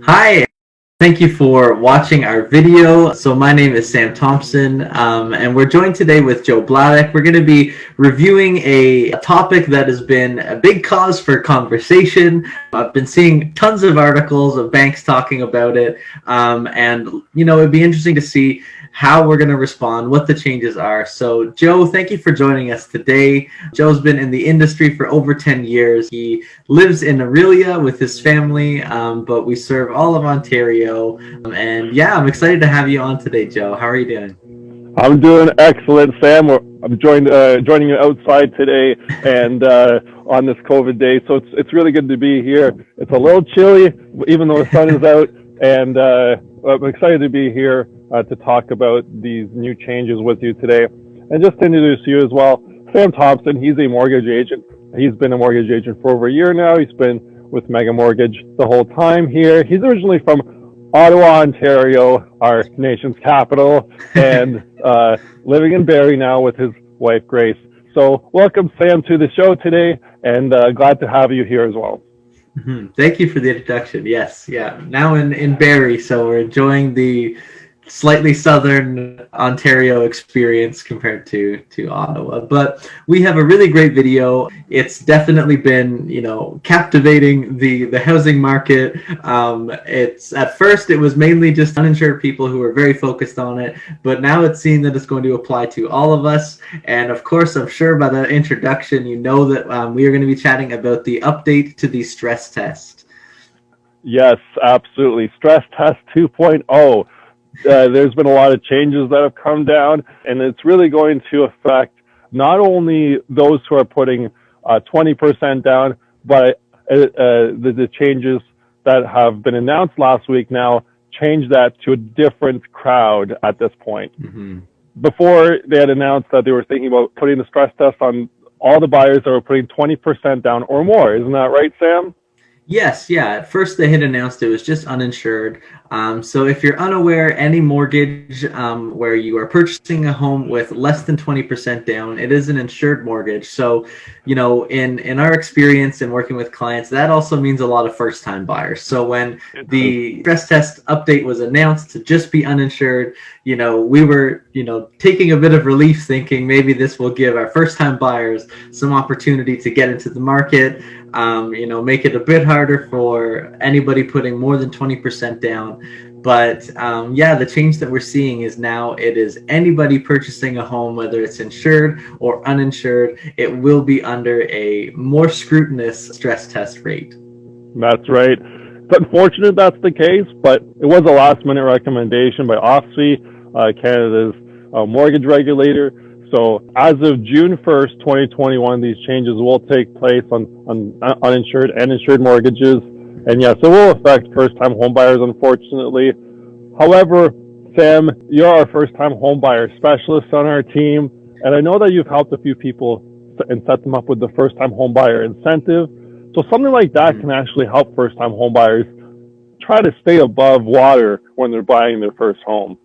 Hi, thank you for watching our video. So my name is Sam Thompson, and we're joined today with Joe Bladek. We're going to be reviewing a topic that has been a big cause for conversation. I've been seeing tons of articles of banks talking about it, and it'd be interesting to see how we're going to respond, what the changes are. So, Joe, thank you for joining us today. Joe's been in the industry for over 10 years. He lives in Aurelia with his family, but we serve all of Ontario. And yeah, I'm excited to have you on today, Joe. How are you doing? I'm doing excellent, Sam. I'm joining you outside today and on this COVID day, so it's really good to be here. It's a little chilly, even though the sun is out, and I'm excited to be here to talk about these new changes with you today. And just to introduce you as well, Sam Thompson. He's a mortgage agent. He's been a mortgage agent for over a year now. He's been with Mega Mortgage the whole time here. He's originally from Ottawa, Ontario, our nation's capital, and living in Barrie now with his wife, Grace. So welcome, Sam, to the show today, and glad to have you here as well. Mm-hmm. Thank you for the introduction. Yes, yeah. Now in Barrie, so we're enjoying the slightly southern Ontario experience compared to Ottawa. But we have a really great video. It's definitely been, captivating the housing market. It's at first it was mainly just uninsured people who were very focused on it, but now it's seen that it's going to apply to all of us. And of course, I'm sure by that introduction, you know that we are going to be chatting about the update to the stress test. Yes, absolutely. Stress test 2.0. There's been a lot of changes that have come down, and it's really going to affect not only those who are putting 20% down, but the changes that have been announced last week now change that to a different crowd at this point. Mm-hmm. Before, they had announced that they were thinking about putting the stress test on all the buyers that were putting 20% down or more. Isn't that right, Sam? Yes, yeah. At first, they had announced it was just uninsured. So if you're unaware, any mortgage where you are purchasing a home with less than 20% down, it is an insured mortgage. So, in our experience in working with clients, that also means a lot of first-time buyers. So when the stress test update was announced to just be uninsured, we were, taking a bit of relief, thinking maybe this will give our first-time buyers some opportunity to get into the market. Make it a bit harder for anybody putting more than 20% down. But the change that we're seeing is now it is anybody purchasing a home, whether it's insured or uninsured, it will be under a more scrutinous stress test rate. That's right. It's unfortunate that's the case, but it was a last-minute recommendation by OSFI, Canada's mortgage regulator. So as of June 1st, 2021, these changes will take place on uninsured and insured mortgages. And yes, it will affect first-time homebuyers, unfortunately. However, Sam, you're our first-time homebuyer specialist on our team, and I know that you've helped a few people and set them up with the first-time homebuyer incentive. So something like that can actually help first-time homebuyers try to stay above water when they're buying their first home.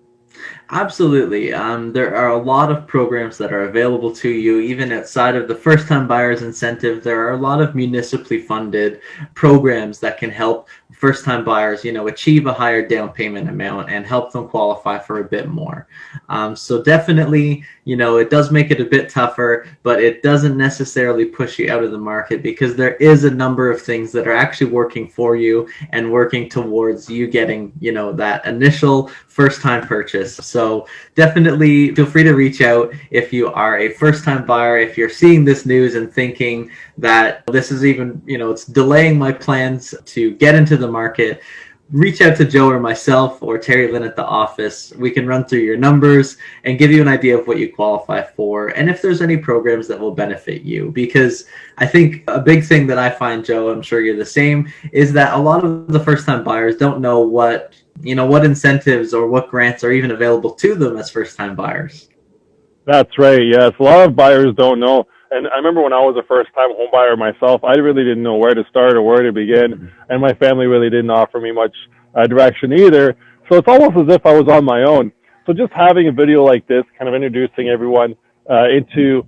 Absolutely. There are a lot of programs that are available to you, even outside of the first-time buyers incentive. There are a lot of municipally funded programs that can help first-time buyers, achieve a higher down payment amount and help them qualify for a bit more. So definitely, it does make it a bit tougher, but it doesn't necessarily push you out of the market because there is a number of things that are actually working for you and working towards you getting, that initial first-time purchase. So definitely feel free to reach out if you are a first-time buyer, if you're seeing this news and thinking that this is even, it's delaying my plans to get into the market. Reach out to Joe or myself or Terry Lynn at the office. We can run through your numbers and give you an idea of what you qualify for and if there's any programs that will benefit you. Because I think a big thing that I find, Joe, I'm sure you're the same, is that a lot of the first-time buyers don't know what incentives or what grants are even available to them as first-time buyers. That's right. Yes, a lot of buyers don't know. And I remember when I was a first-time home buyer myself, I really didn't know where to start or where to begin, and my family really didn't offer me much direction either. So it's almost as if I was on my own. So just having a video like this, kind of introducing everyone into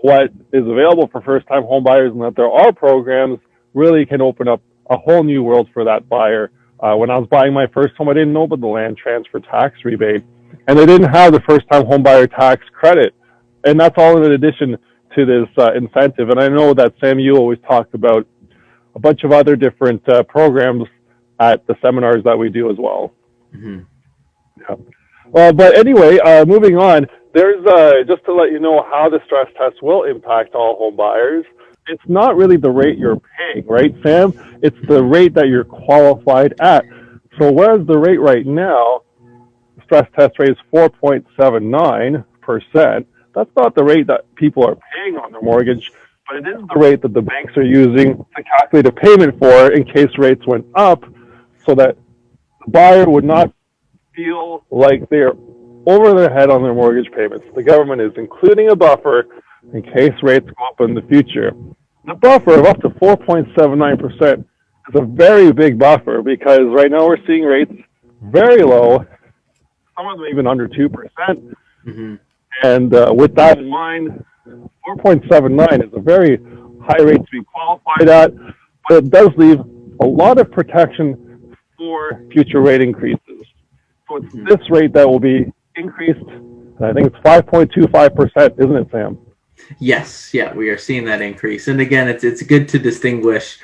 what is available for first-time home buyers and that there are programs, really can open up a whole new world for that buyer. When I was buying my first home, I didn't know about the land transfer tax rebate, and they didn't have the first-time home buyer tax credit. And that's all in addition to this incentive. And I know that Sam, you always talk about a bunch of other different programs at the seminars that we do as well. Mm-hmm. Yeah. Well, but anyway, moving on, there's just to let you know how the stress test will impact all home buyers. It's not really the rate you're paying, right, Sam? It's the rate that you're qualified at. So whereas the rate right now, the stress test rate is 4.79%, that's not the rate that people are paying on their mortgage, but it is the rate that the banks are using to calculate a payment for in case rates went up, so that the buyer would not feel like they're over their head on their mortgage payments. The government is including a buffer in case rates go up in the future. The buffer of up to 4.79% is a very big buffer, because right now we're seeing rates very low, some of them even under 2%. Mm-hmm. And with that in mind, 4.79 is a very high rate to be qualified at, but it does leave a lot of protection for future rate increases. So it's this rate that will be increased, and I think it's 5.25%, isn't it, Sam? Yes, yeah, we are seeing that increase. And again, it's good to distinguish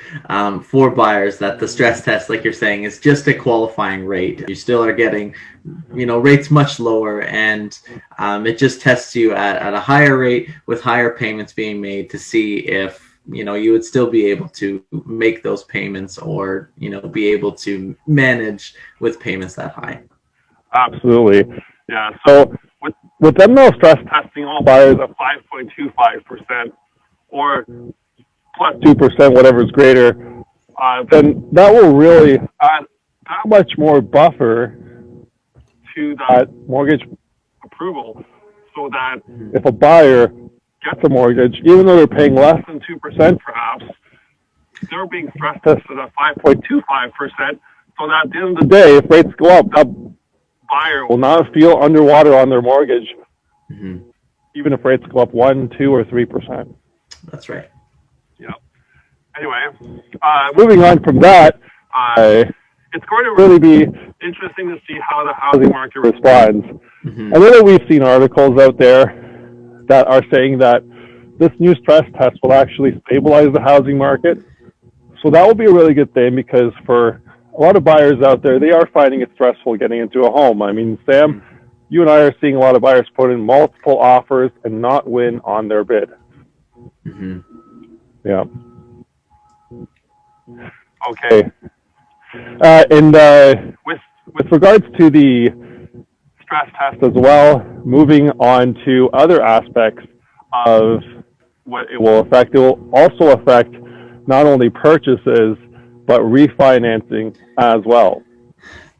for buyers that the stress test, like you're saying, is just a qualifying rate. You still are getting, rates much lower, and it just tests you at a higher rate with higher payments being made to see if you would still be able to make those payments, or be able to manage with payments that high. Absolutely, yeah. So with them now stress testing all buyers at 5.25% or plus 2%, whatever's greater, then that will really add that much more buffer to that mortgage approval, so that if a buyer gets a mortgage, even though they're paying less than 2% perhaps, they're being stress tested at 5.25%, so that at the end of the day, if rates go up, that buyer will not feel underwater on their mortgage, even if rates go up 1%, 2%, or 3%. That's right. Yeah. Anyway, moving on from that, it's going to really be interesting to see how the housing market responds. I know that we've seen articles out there that are saying that this new stress test will actually stabilize the housing market. So that will be a really good thing, because for a lot of buyers out there, they are finding it stressful getting into a home. I mean, Sam, you and I are seeing a lot of buyers put in multiple offers and not win on their bid. Yeah. Okay. And with regards to the stress test as well, moving on to other aspects of what it will affect, it will also affect not only purchases, but refinancing as well.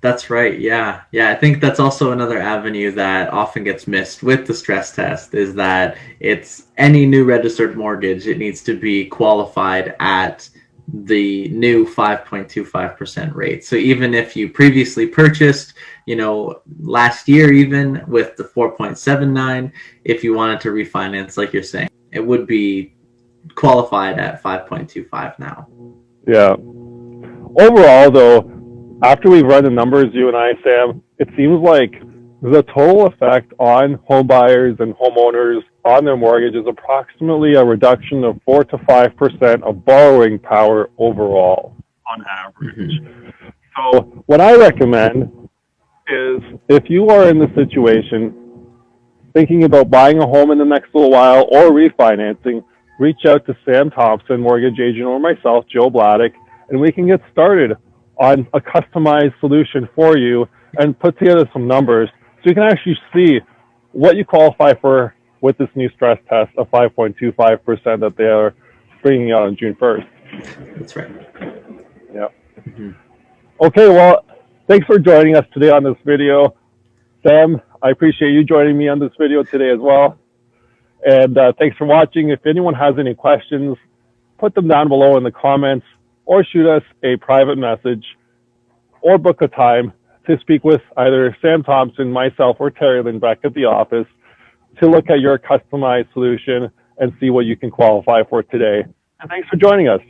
That's right. Yeah. I think that's also another avenue that often gets missed with the stress test, is that it's any new registered mortgage, it needs to be qualified at the new 5.25% rate. So even if you previously purchased, last year, even with the 4.79, if you wanted to refinance, like you're saying, it would be qualified at 5.25 now. Yeah. Overall, though, after we've run the numbers, you and I, Sam, it seems like the total effect on home buyers and homeowners on their mortgage is approximately a reduction of 4 to 5% of borrowing power overall on average. So what I recommend is, if you are in the situation thinking about buying a home in the next little while or refinancing, reach out to Sam Thompson, mortgage agent, or myself, Joe Bladdock, and we can get started on a customized solution for you and put together some numbers so you can actually see what you qualify for with this new stress test of 5.25% that they are bringing out on June 1st. That's right. Yeah. Okay, well, thanks for joining us today on this video. Sam, I appreciate you joining me on this video today as well. And thanks for watching. If anyone has any questions, put them down below in the comments, or shoot us a private message, or book a time to speak with either Sam Thompson, myself, or Terry Lynn back at the office to look at your customized solution and see what you can qualify for today. And thanks for joining us.